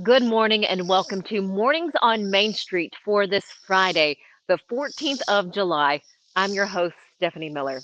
Good morning and welcome to Mornings on Main Street for this Friday, the 14th of July. I'm your host, Stefanie Miller.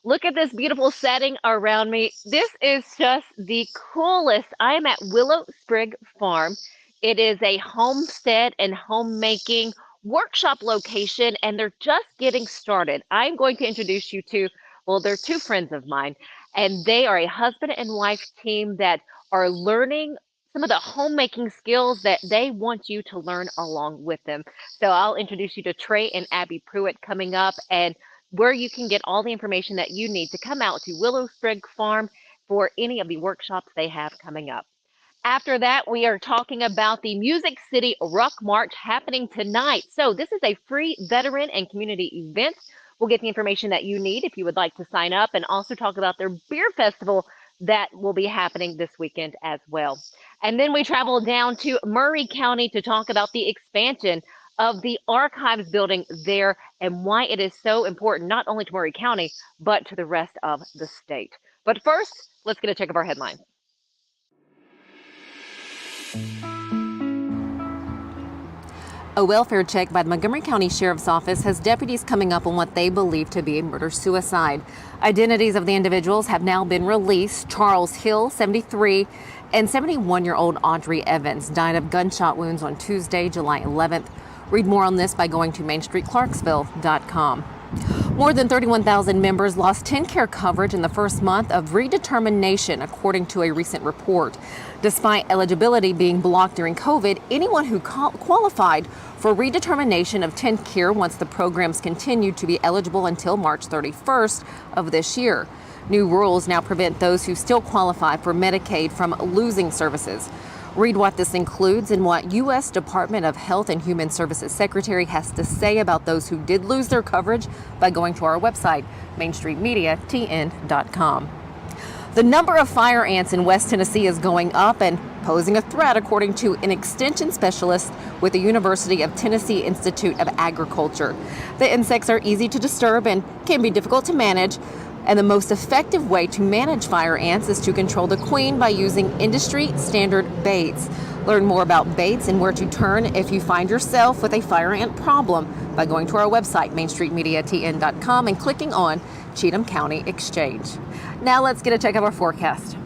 Look at this beautiful setting around me. This is just the coolest. I am at Willow Sprig Farm. It is a homestead and homemaking workshop location, and they're just getting started. I'm going to introduce you to, well, they're two friends of mine, and they are a husband and wife team that are learning some of the homemaking skills that they want you to learn along with them. So I'll introduce you to Trey and Abby Pruitt coming up, and where you can get all the information that you need to come out to Willow Sprig Farm for any of the workshops they have coming up. After that, we are talking about the Music City Ruck March happening tonight. So this is a free veteran and community event. We'll get the information that you need if you would like to sign up, and also talk about their beer festival that will be happening this weekend as well. And then we travel down to Maury County to talk about the expansion of the archives building there and why it is so important, not only to Maury County, but to the rest of the state. But first, let's get a check of our headlines. A welfare check by the Montgomery County Sheriff's Office has deputies coming up on what they believe to be a murder-suicide. Identities of the individuals have now been released. Charles Hill, 73, and 71-year-old Audrey Evans died of gunshot wounds on Tuesday, July 11th. Read more on this by going to mainstreetclarksville.com. More than 31,000 members lost TennCare coverage in the first month of redetermination, according to a recent report. Despite eligibility being blocked during COVID, anyone who qualified for redetermination of TennCare once the programs continue to be eligible until March 31st of this year. New rules now prevent those who still qualify for Medicaid from losing services. Read what this includes and what U.S. Department of Health and Human Services Secretary has to say about those who did lose their coverage by going to our website, mainstreetmediatn.com. The number of fire ants in West Tennessee is going up and posing a threat, according to an extension specialist with the University of Tennessee Institute of Agriculture. The insects are easy to disturb and can be difficult to manage. And the most effective way to manage fire ants is to control the queen by using industry standard baits. Learn more about baits and where to turn if you find yourself with a fire ant problem by going to our website, mainstreetmediatn.com, and clicking on Cheatham County Exchange. Now let's get a check of our forecast.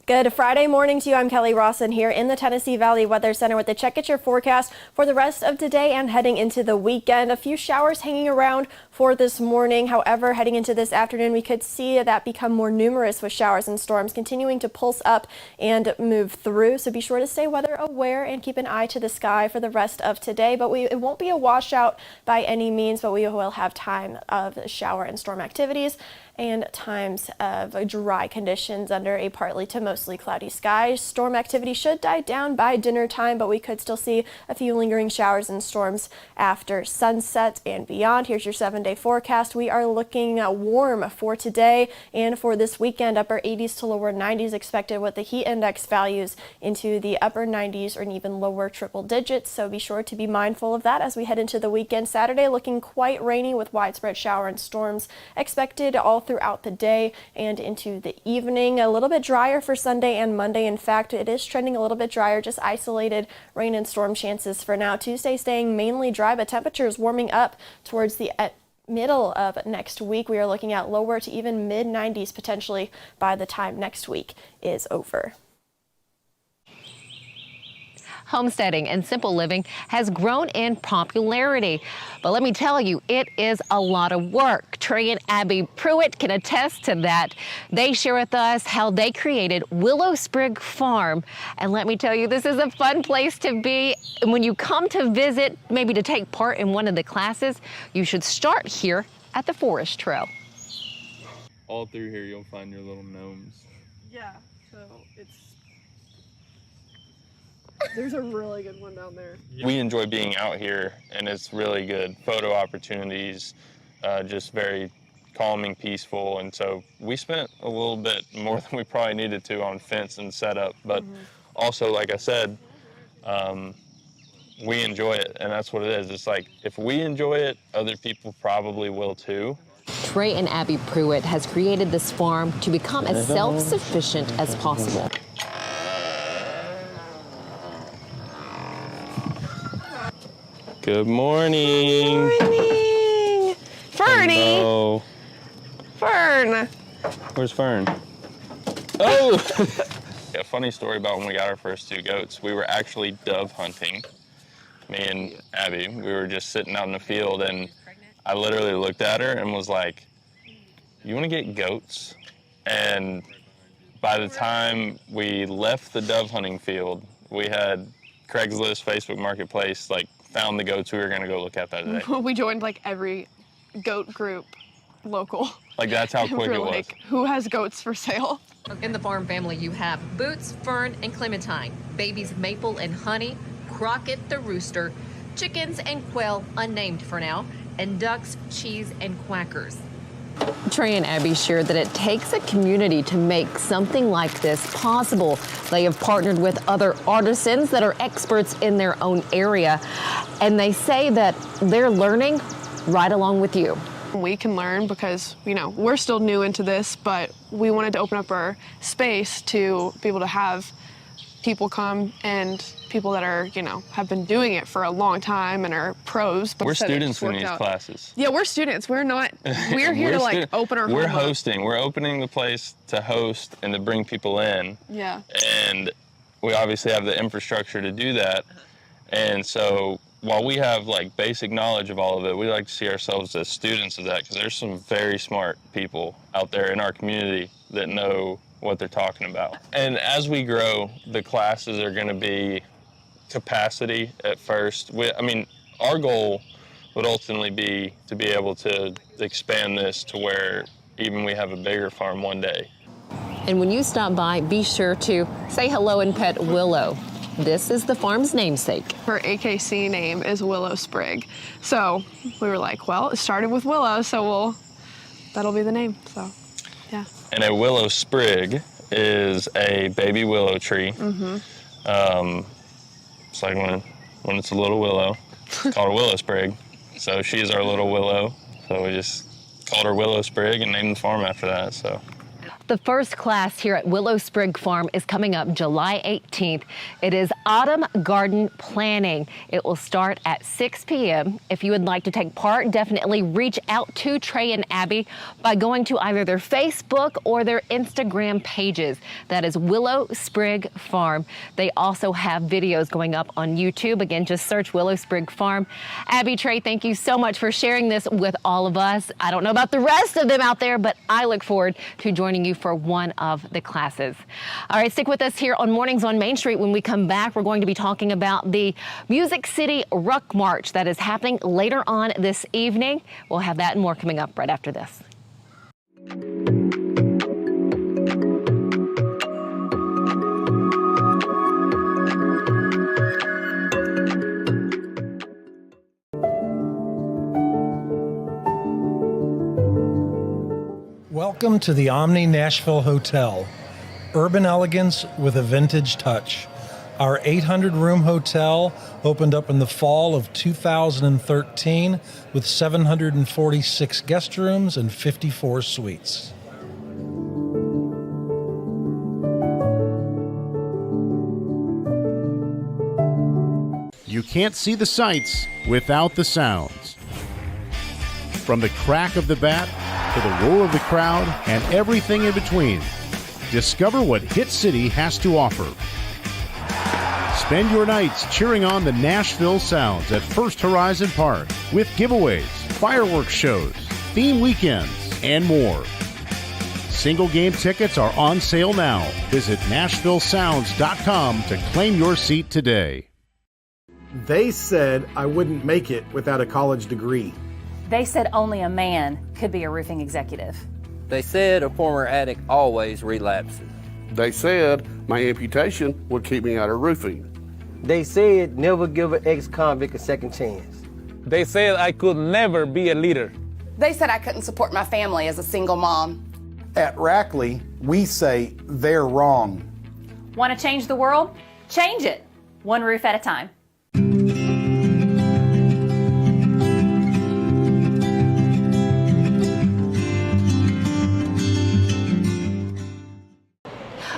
Good Friday morning to you. I'm Kelly Rawson here in the Tennessee Valley Weather Center with a check at your forecast for the rest of today and heading into the weekend. A few showers hanging around for this morning. However, heading into this afternoon, we could see that become more numerous with showers and storms continuing to pulse up and move through. So be sure to stay weather aware and keep an eye to the sky for the rest of today. But it won't be a washout by any means, but we will have time of shower and storm activities and times of dry conditions under a partly to mostly cloudy sky. Storm activity should die down by dinner time, but we could still see a few lingering showers and storms after sunset and beyond. Here's your 7-day forecast. We are looking warm for today and for this weekend. Upper 80s to lower 90s expected with the heat index values into the upper 90s or even lower triple digits. So be sure to be mindful of that as we head into the weekend. Saturday looking quite rainy with widespread shower and storms expected all throughout the day and into the evening. A little bit drier for Sunday and Monday. In fact, it is trending a little bit drier, just isolated rain and storm chances for now. Tuesday staying mainly dry, but temperatures warming up towards the middle of next week. We are looking at lower to even mid 90s potentially by the time next week is over. Homesteading and simple living has grown in popularity. But let me tell you, it is a lot of work. Trey and Abby Pruitt can attest to that. They share with us how they created Willow Sprig Farm. And let me tell you, this is a fun place to be. And when you come to visit, maybe to take part in one of the classes, you should start here at the Forest Trail. All through here, you'll find your little gnomes. Yeah, so there's a really good one down there. We enjoy being out here, and it's really good. Photo opportunities, just very calming, peaceful, and so we spent a little bit more than we probably needed to on fence and setup, but also, like I said, we enjoy it, and that's what it is. It's like, if we enjoy it, other people probably will too. Trey and Abby Pruitt has created this farm to become as self-sufficient as possible. Good morning. Good morning. Fernie. Hello. Fern. Where's Fern? Oh! A funny story about when we got our first 2 goats. We were actually dove hunting, me and Abby. We were just sitting out in the field, and I literally looked at her and was like, you want to get goats? And by the time we left the dove hunting field, we had Craigslist, Facebook Marketplace, like, found the goats we were going to go look at that day. We joined like every goat group local. Like, that's how quick it was. Like, who has goats for sale? In the farm family, you have Boots, Fern, and Clementine, babies Maple and Honey, Crockett the rooster, chickens and quail, unnamed for now, and ducks, cheese, and quackers. Trey and Abby shared that it takes a community to make something like this possible. They have partnered with other artisans that are experts in their own area, and they say that they're learning right along with you. We can learn because, you know, we're still new into this, but we wanted to open up our space to be able to have people come and people that are, you know, have been doing it for a long time and are pros. But We're so it students just in worked these out. classes. Yeah, we're students. We're not, we're here to like open our home We're up. hosting. We're opening the place to host and to bring people in. Yeah. And we obviously have the infrastructure to do that. And so while we have like basic knowledge of all of it, we like to see ourselves as students of that, because there's some very smart people out there in our community that know what they're talking about. And as we grow, the classes are going to be capacity at first. I mean, our goal would ultimately be to be able to expand this to where even we have a bigger farm one day. And when you stop by, be sure to say hello and pet Willow. This is the farm's namesake. Her AKC name is Willow Sprig. So we were like, well, it started with Willow, so that'll be the name, so yeah. And a willow sprig is a baby willow tree. It's like when it's a little willow, it's called a willow sprig. So she's our little willow. So we just called her Willow Sprig and named the farm after that, so. The first class here at Willow Sprig Farm is coming up July 18th. It is Autumn Garden Planning. It will start at 6 p.m. If you would like to take part, definitely reach out to Trey and Abby by going to either their Facebook or their Instagram pages. That is Willow Sprig Farm. They also have videos going up on YouTube. Again, just search Willow Sprig Farm. Abby, Trey, thank you so much for sharing this with all of us. I don't know about the rest of them out there, but I look forward to joining you for one of the classes. All right, stick with us here on Mornings on Main Street. When we come back, we're going to be talking about the Music City Ruck March that is happening later on this evening. We'll have that and more coming up right after this. Welcome to the Omni Nashville Hotel. Urban elegance with a vintage touch. Our 800-room hotel opened up in the fall of 2013 with 746 guest rooms and 54 suites. You can't see the sights without the sounds. From the crack of the bat to the roar of the crowd and everything in between, discover what Hit City has to offer. Spend your nights cheering on the Nashville Sounds at First Horizon Park with giveaways, fireworks shows, theme weekends, and more. Single game tickets are on sale now. Visit NashvilleSounds.com to claim your seat today. They said I wouldn't make it without a college degree. They said only a man could be a roofing executive. They said a former addict always relapses. They said my amputation would keep me out of roofing. They said never give an ex-convict a second chance. They said I could never be a leader. They said I couldn't support my family as a single mom. At Rackley, we say they're wrong. Want to change the world? Change it, one roof at a time.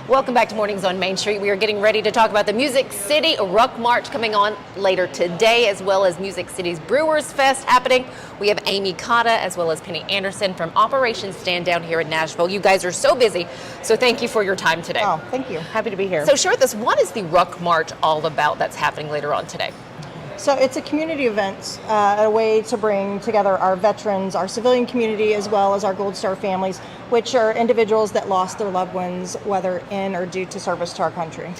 Welcome back to Mornings on Main Street. We are getting ready to talk about the Music City Ruck March coming on later today, as well as Music City's Brewers Fest happening. We have Amy Cotta as well as Penny Anderson from Operation Stand Down here in Nashville. You guys are so busy, so thank you for your time today. Oh, thank you. Happy to be here. So share with us, what is the Ruck March all about that's happening later on today? So it's a community event, a way to bring together our veterans, our civilian community, as well as our Gold Star families, which are individuals that lost their loved ones, whether in or due to service to our country.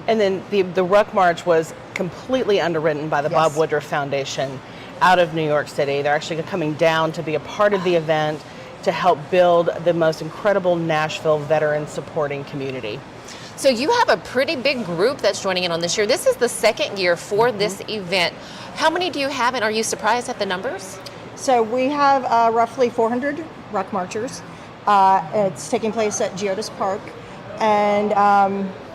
And then the Ruck March was completely underwritten by the Bob Woodruff Foundation out of New York City. They're actually coming down to be a part of the event to help build the most incredible Nashville veteran supporting community. So you have a pretty big group that's joining in on this year. This is the second year for this event. How many do you have, and are you surprised at the numbers? So we have roughly 400 Ruck Marchers. It's taking place at Geodis Park. And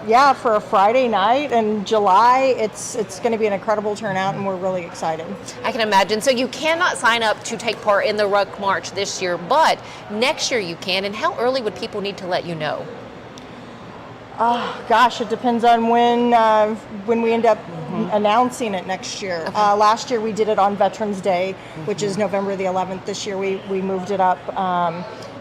yeah, for a Friday night in July, it's going to be an incredible turnout, and we're really excited. I can imagine. So you cannot sign up to take part in the Ruck March this year, but next year you can. And how early would people need to let you know? Oh, gosh, it depends on when we end up announcing it next year. Okay. Last year we did it on Veterans Day, which is November the 11th. This year we moved it up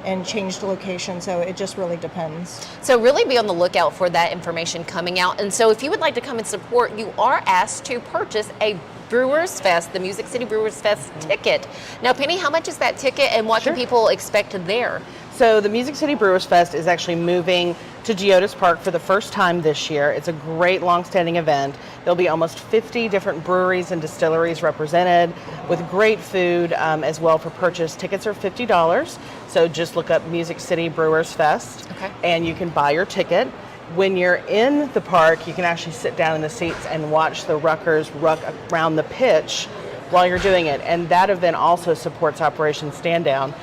and changed the location, so it just really depends. So really be on the lookout for that information coming out. And so if you would like to come and support, you are asked to purchase a Brewers Fest, the Music City Brewers Fest ticket. Now, Penny, how much is that ticket, and what can people expect there? So the Music City Brewers Fest is actually moving to Geodis Park for the first time this year. It's a great long-standing event. There'll be almost 50 different breweries and distilleries represented with great food as well for purchase. Tickets are $50, so just look up Music City Brewers Fest and you can buy your ticket. When you're in the park, you can actually sit down in the seats and watch the Ruckers ruck around the pitch while you're doing it. And that event also supports Operation Stand Down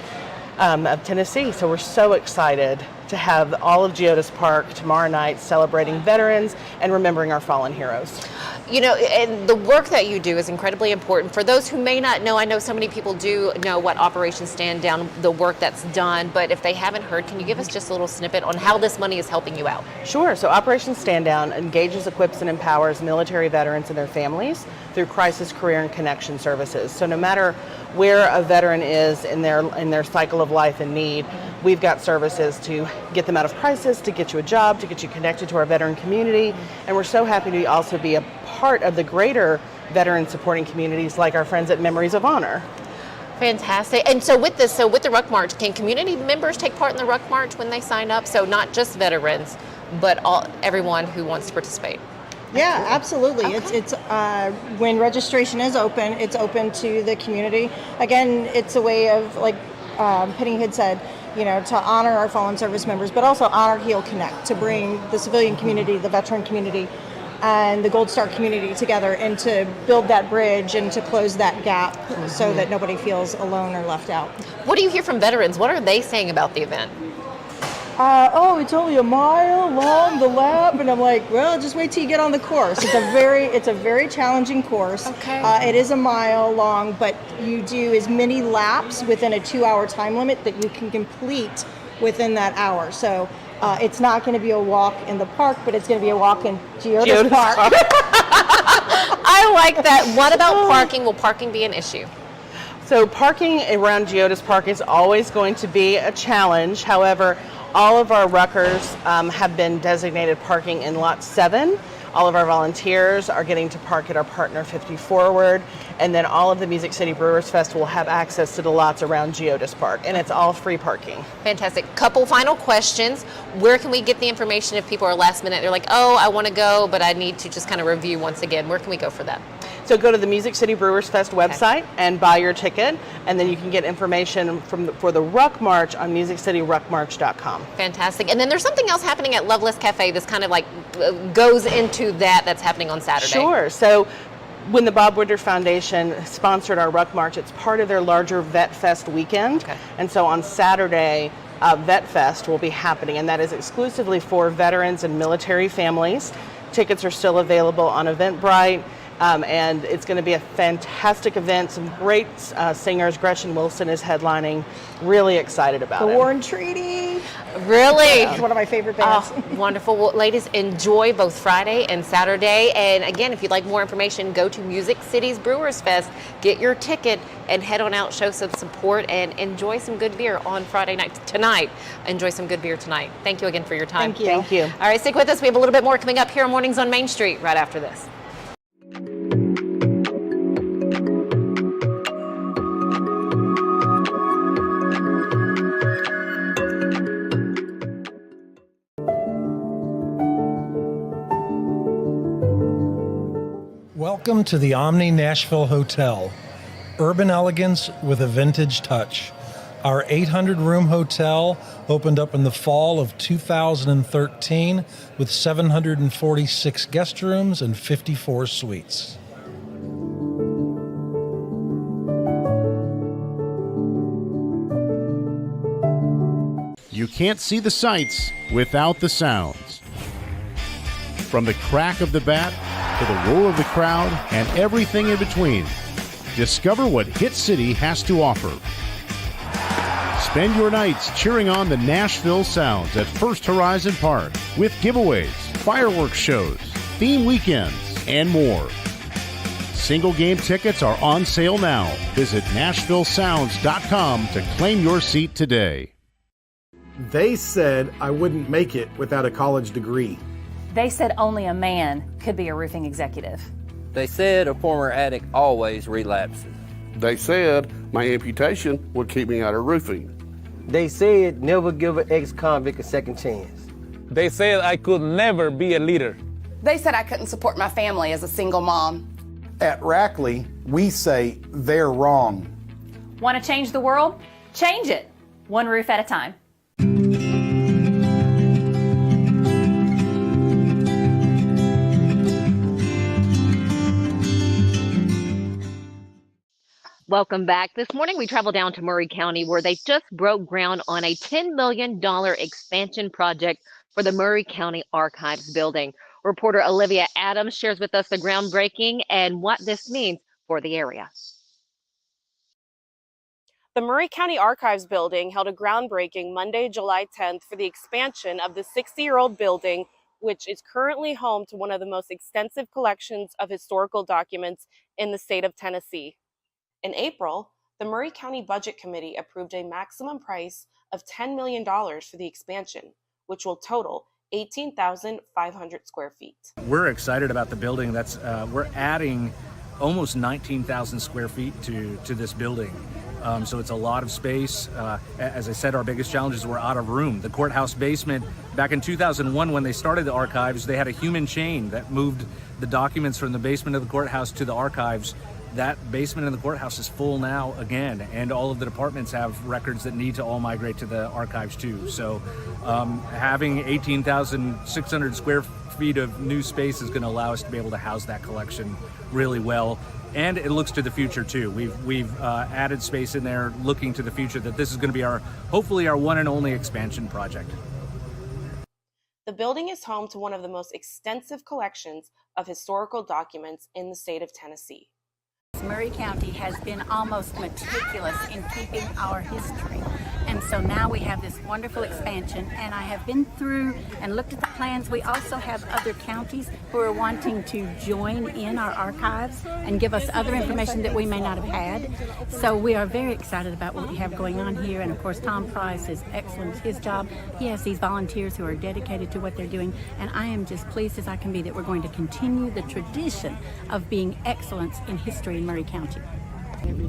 of Tennessee. So we're so excited to have all of Geodis Park tomorrow night celebrating veterans and remembering our fallen heroes. You know, and the work that you do is incredibly important. For those who may not know, I know so many people do know what Operation Stand Down, the work that's done, but if they haven't heard, can you give us just a little snippet on how this money is helping you out? Sure. So Operation Stand Down engages, equips, and empowers military veterans and their families through crisis, career, and connection services. So no matter where a veteran is in their cycle of life and need, we've got services to get them out of crisis, to get you a job, to get you connected to our veteran community. And we're so happy to also be a part of the greater veteran supporting communities like our friends at Memories of Honor. Fantastic. And so with this, with the Ruck March, can community members take part in the Ruck March when they sign up? So not just veterans, but everyone who wants to participate. Yeah, absolutely. It's when registration is open, it's open to the community. Again, it's a way of, like Penny had said, to honor our fallen service members, but also honor, heal, connect, to bring the civilian community, the veteran community, and the Gold Star community together, and to build that bridge and to close that gap so that nobody feels alone or left out. What do you hear from veterans? What are they saying about the event? It's only a mile long, the lap, and I'm like, well, just wait till you get on the course. It's a very challenging course. Okay. It is a mile long, but you do as many laps within a 2-hour time limit that you can complete within that hour. So it's not going to be a walk in the park, but it's going to be a walk in Geodis Park. I like that. What about parking? Will parking be an issue? So parking around Geodis Park is always going to be a challenge. However, all of our Ruckers have been designated parking in Lot 7. All of our volunteers are getting to park at our partner 50 Forward, and then all of the Music City Brewers Fest will have access to the lots around Geodis Park, and it's all free parking. Fantastic. Couple final questions. Where can we get the information if people are last minute? They're like, oh, I want to go, but I need to just kind of review once again. Where can we go for that? So go to the Music City Brewers Fest website and buy your ticket, and then you can get information for the Ruck March on musiccityruckmarch.com. Fantastic. And then there's something else happening at Loveless Cafe. This kind of like goes into that's happening on Saturday. Sure. So when the Bob Woodruff Foundation sponsored our Ruck March, it's part of their larger Vet Fest weekend. Okay. And so on Saturday, Vet Fest will be happening, and that is exclusively for veterans and military families. Tickets are still available on Eventbrite. And it's going to be a fantastic event. Some great singers. Gretchen Wilson is headlining. Really excited about it. The War and Treaty. Really? It's one of my favorite bands. Oh, wonderful. Well, ladies, enjoy both Friday and Saturday. And again, if you'd like more information, go to Music City's Brewers Fest, get your ticket, and head on out, show some support, and enjoy some good beer on Friday night. Tonight, enjoy some good beer tonight. Thank you again for your time. Thank you. Thank you. All right, stick with us. We have a little bit more coming up here on Mornings on Main Street right after this. Welcome to the Omni Nashville Hotel. Urban elegance with a vintage touch. Our 800-room hotel opened up in the fall of 2013 with 746 guest rooms and 54 suites. You can't see the sights without the sounds. From the crack of the bat to the roar of the crowd and everything in between, discover what Hit City has to offer. Spend your nights cheering on the Nashville Sounds at First Horizon Park with giveaways, fireworks shows, theme weekends, and more. Single game tickets are on sale now. Visit NashvilleSounds.com to claim your seat today. They said I wouldn't make it without a college degree. They said only a man could be a roofing executive. They said a former addict always relapses. They said my amputation would keep me out of roofing. They said never give an ex-convict a second chance. They said I could never be a leader. They said I couldn't support my family as a single mom. At Rackley, we say they're wrong. Want to change the world? Change it, one roof at a time. Welcome back. This morning we travel down to Maury County where they just broke ground on a $10 million expansion project for the Maury County Archives building. Reporter Olivia Adams shares with us the groundbreaking and what this means for the area. The Maury County Archives building held a groundbreaking Monday, July 10th for the expansion of the 60-year-old building, which is currently home to one of the most extensive collections of historical documents in the state of Tennessee. In April, the Maury County Budget Committee approved a maximum price of $10 million for the expansion, which will total 18,500 square feet. We're excited about the building. We're adding almost 19,000 square feet to this building. So it's a lot of space. As I said, our biggest challenge is we're out of room. The courthouse basement, back in 2001 when they started the archives, they had a human chain that moved the documents from the basement of the courthouse to the archives. That basement in the courthouse is full now again, and all of the departments have records that need to all migrate to the archives too. So having 18,600 square feet of new space is going to allow us to be able to house that collection really well. And it looks to the future too. We've added space in there looking to the future that this is going to be hopefully our one and only expansion project. The building is home to one of the most extensive collections of historical documents in the state of Tennessee. Maury County has been almost meticulous in keeping our history. And so now we have this wonderful expansion, and I have been through and looked at the plans. We also have other counties who are wanting to join in our archives and give us other information that we may not have had. So we are very excited about what we have going on here. And of course, Tom Price is excellent at his job. He has these volunteers who are dedicated to what they're doing. And I am just pleased as I can be that we're going to continue the tradition of being excellence in history in Maury County.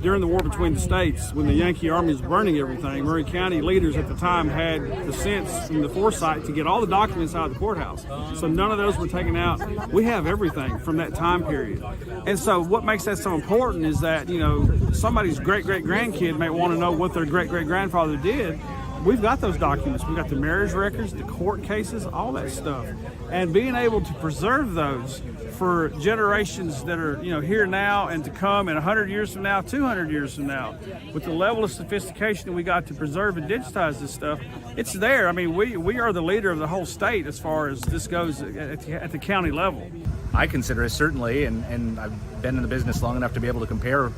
During the war between the states, when the Yankee Army was burning everything, Maury County leaders at the time had the sense and the foresight to get all the documents out of the courthouse. So none of those were taken out. We have everything from that time period. And so what makes that so important is that, you know, somebody's great-great-grandkid may want to know what their great-great-grandfather did. We've got those documents. We've got the marriage records, the court cases, all that stuff. And being able to preserve those for generations that are, here now and to come, and 100 years from now, 200 years from now. With the level of sophistication that we got to preserve and digitize this stuff, it's there. I mean, we are the leader of the whole state as far as this goes at the county level. I consider it certainly, and I've been in the business long enough to be able to compare.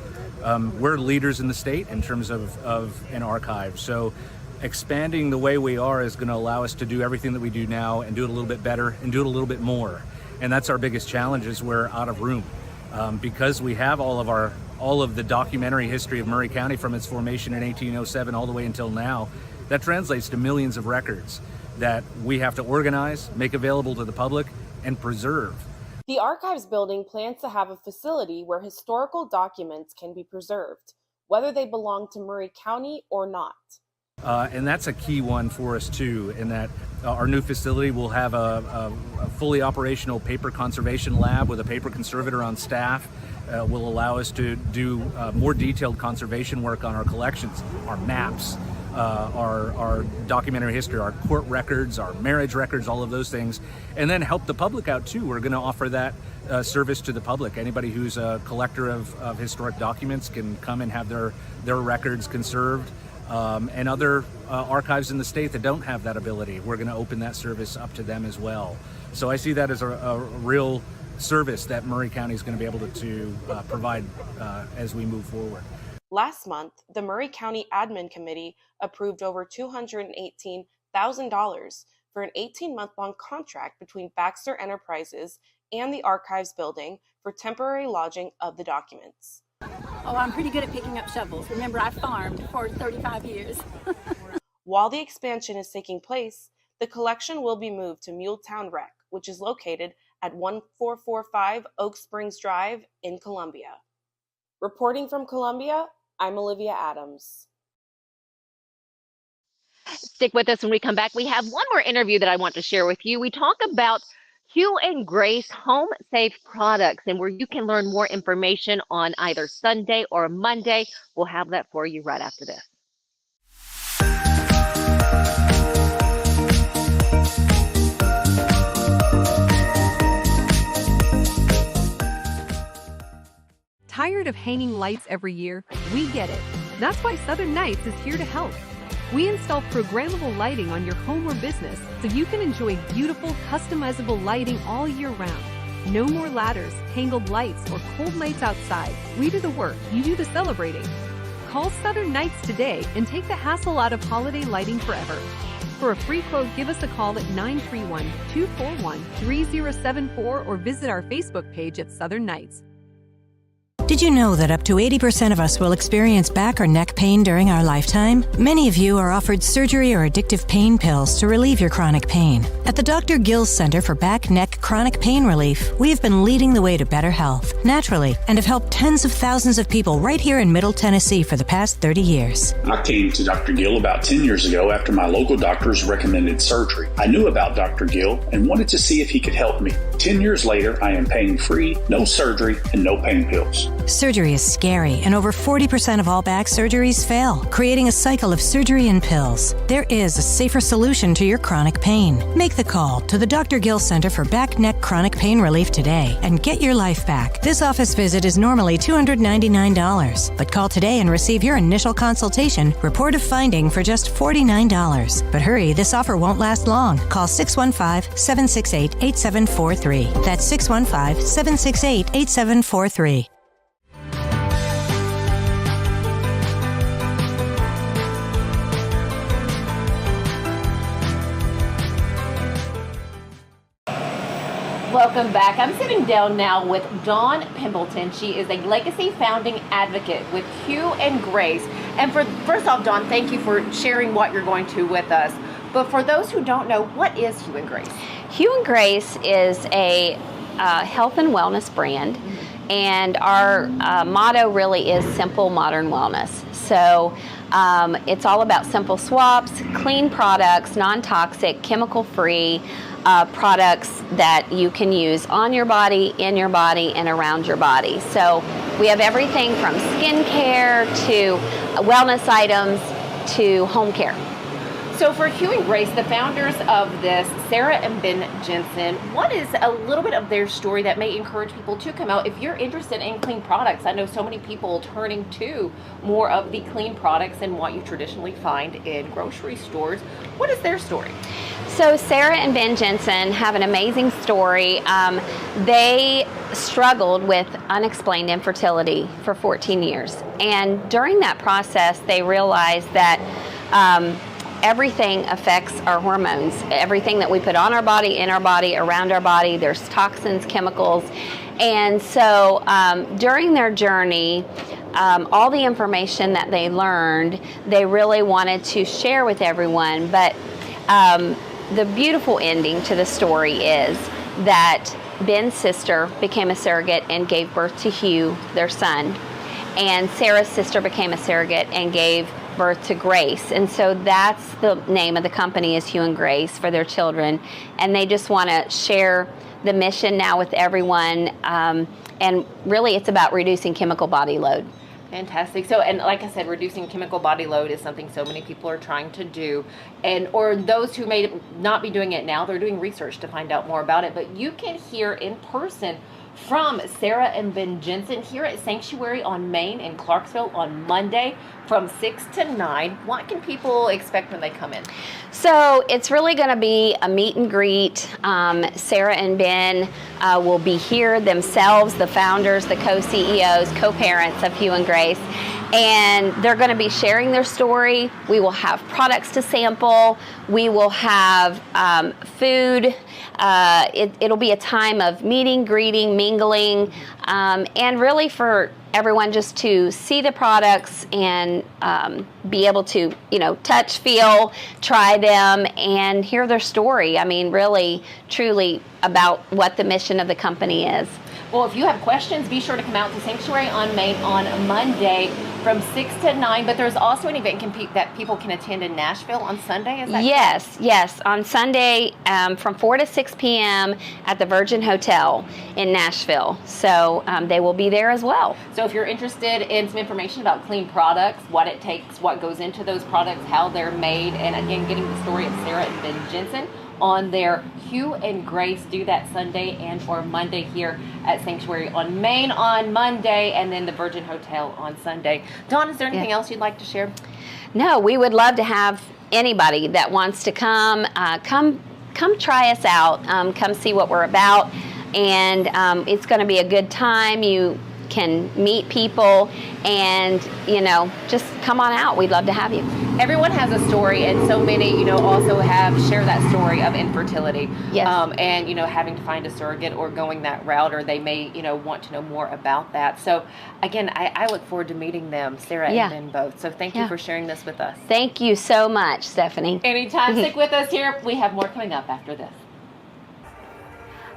We're leaders in the state in terms of an archive. So expanding the way we are is going to allow us to do everything that we do now and do it a little bit better and do it a little bit more. And that's our biggest challenge, is we're out of room. Because we have all of the documentary history of Maury County from its formation in 1807 all the way until now, that translates to millions of records that we have to organize, make available to the public, and preserve. The Archives building plans to have a facility where historical documents can be preserved, whether they belong to Maury County or not. And that's a key one for us too, in that our new facility will have a fully operational paper conservation lab with a paper conservator on staff. Will allow us to do more detailed conservation work on our collections, our maps, our documentary history, our court records, our marriage records, all of those things, and then help the public out too. We're going to offer that service to the public. Anybody who's a collector of historic documents can come and have their records conserved. And other archives in the state that don't have that ability, we're going to open that service up to them as well. So I see that as a real service that Maury County is going to be able to provide as we move forward. Last month, the Maury County Admin Committee approved over $218,000 for an 18-month-long contract between Baxter Enterprises and the Archives building for temporary lodging of the documents. Oh, I'm pretty good at picking up shovels. Remember, I farmed for 35 years. While the expansion is taking place, the collection will be moved to Muletown Rec, which is located at 1445 Oak Springs Drive in Columbia. Reporting from Columbia, I'm Olivia Adams. Stick with us when we come back. We have one more interview that I want to share with you. We talk about Hugh and Grace Home Safe Products, and where you can learn more information on either Sunday or Monday. We'll have that for you right after this. Tired of hanging lights every year? We get it. That's why Southern Nights is here to help. We install programmable lighting on your home or business so you can enjoy beautiful, customizable lighting all year round. No more ladders, tangled lights, or cold nights outside. We do the work, you do the celebrating. Call Southern Nights today and take the hassle out of holiday lighting forever. For a free quote, give us a call at 931-241-3074 or visit our Facebook page at Southern Nights. Did you know that up to 80% of us will experience back or neck pain during our lifetime? Many of you are offered surgery or addictive pain pills to relieve your chronic pain. At the Dr. Gill's Center for Back, Neck, Chronic Pain Relief, we have been leading the way to better health, naturally, and have helped tens of thousands of people right here in Middle Tennessee for the past 30 years. I came to Dr. Gill about 10 years ago after my local doctors recommended surgery. I knew about Dr. Gill and wanted to see if he could help me. 10 years later, I am pain-free, no surgery, and no pain pills. Surgery is scary, and over 40% of all back surgeries fail, creating a cycle of surgery and pills. There is a safer solution to your chronic pain. Make the call to the Dr. Gill Center for Back, Neck, Chronic Pain Relief today and get your life back. This office visit is normally $299, but call today and receive your initial consultation, report of finding for just $49. But hurry, this offer won't last long. Call 615-768-8743. That's 615-768-8743. Welcome back. I'm sitting down now with Dawn Pimbleton. She is a legacy founding advocate with Hugh and Grace. And first off, Dawn, thank you for sharing what you're going to with us. But for those who don't know, what is Hugh and Grace? Hugh and Grace is a health and wellness brand. And our motto really is simple modern wellness. So it's all about simple swaps, clean products, non-toxic, chemical-free products that you can use on your body, in your body, and around your body. So we have everything from skincare to wellness items to home care. So for Hugh and Grace, the founders of this, Sarah and Ben Jensen, what is a little bit of their story that may encourage people to come out if you're interested in clean products? I know so many people turning to more of the clean products than what you traditionally find in grocery stores. What is their story? So Sarah and Ben Jensen have an amazing story. They struggled with unexplained infertility for 14 years. And during that process, they realized that everything affects our hormones. Everything that we put on our body, in our body, around our body, there's toxins, chemicals. And so during their journey, all the information that they learned, they really wanted to share with everyone. But the beautiful ending to the story is that Ben's sister became a surrogate and gave birth to Hugh, their son. And Sarah's sister became a surrogate and gave birth to Grace. And so that's the name of the company, is Hugh and Grace, for their children. And they just want to share the mission now with everyone. And really it's about reducing chemical body load. Fantastic. So, and like I said, reducing chemical body load is something so many people are trying to do. And, or those who may not be doing it now, they're doing research to find out more about it. But you can hear in person from Sarah and Ben Jensen here at Sanctuary on Main in Clarksville on Monday from 6 to 9. What can people expect when they come in? So it's really going to be a meet and greet. Sarah and Ben will be here themselves, the founders, the co-CEOs, co-parents of Hugh and Grace. And they're going to be sharing their story. We will have products to sample. We will have food. It'll be a time of meeting, greeting, mingling, and really for everyone just to see the products and be able to, touch, feel, try them, and hear their story. I mean, really, truly about what the mission of the company is. Well, if you have questions, be sure to come out to Sanctuary on Main on Monday from 6 to 9. But there's also an event that people can attend in Nashville on Sunday, is that correct? Yes. On Sunday from 4 to 6 p.m. at the Virgin Hotel in Nashville. So they will be there as well. So if you're interested in some information about clean products, what it takes, what goes into those products, how they're made, and again, getting the story of Sarah and Ben Jensen on their Hugh and Grace, do that Sunday and or Monday here at Sanctuary on Main on Monday, and then the Virgin Hotel on Sunday. Dawn, is there anything else you'd like to share? No, we would love to have anybody that wants to come try us out, come see what we're about, and it's going to be a good time. You can meet people and, just come on out. We'd love to have you. Everyone has a story, and so many, also share that story of infertility. Yes. And, having to find a surrogate or going that route, or they may, want to know more about that. So, again, I look forward to meeting them, Sarah and Ben both. So thank you for sharing this with us. Thank you so much, Stephanie. Anytime. Stick with us here. We have more coming up after this.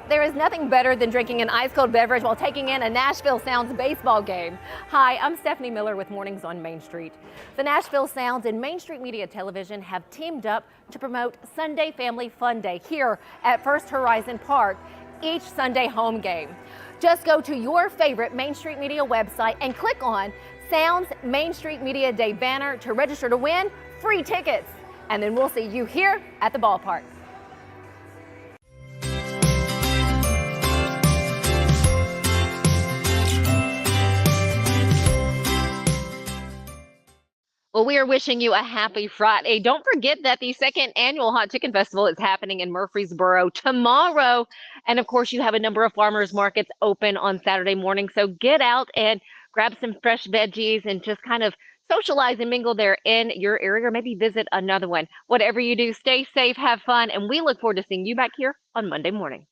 There is nothing better than drinking an ice-cold beverage while taking in a Nashville Sounds baseball game. Hi, I'm Stefanie Miller with Mornings on Main Street. The Nashville Sounds and Main Street Media Television have teamed up to promote Sunday Family Fun Day here at First Horizon Park, each Sunday home game. Just go to your favorite Main Street Media website and click on Sounds Main Street Media Day banner to register to win free tickets. And then we'll see you here at the ballpark. Well, we are wishing you a happy Friday. Don't forget that the second annual Hot Chicken Festival is happening in Murfreesboro tomorrow. And of course, you have a number of farmers markets open on Saturday morning. So get out and grab some fresh veggies and just kind of socialize and mingle there in your area, or maybe visit another one. Whatever you do, stay safe, have fun, and we look forward to seeing you back here on Monday morning.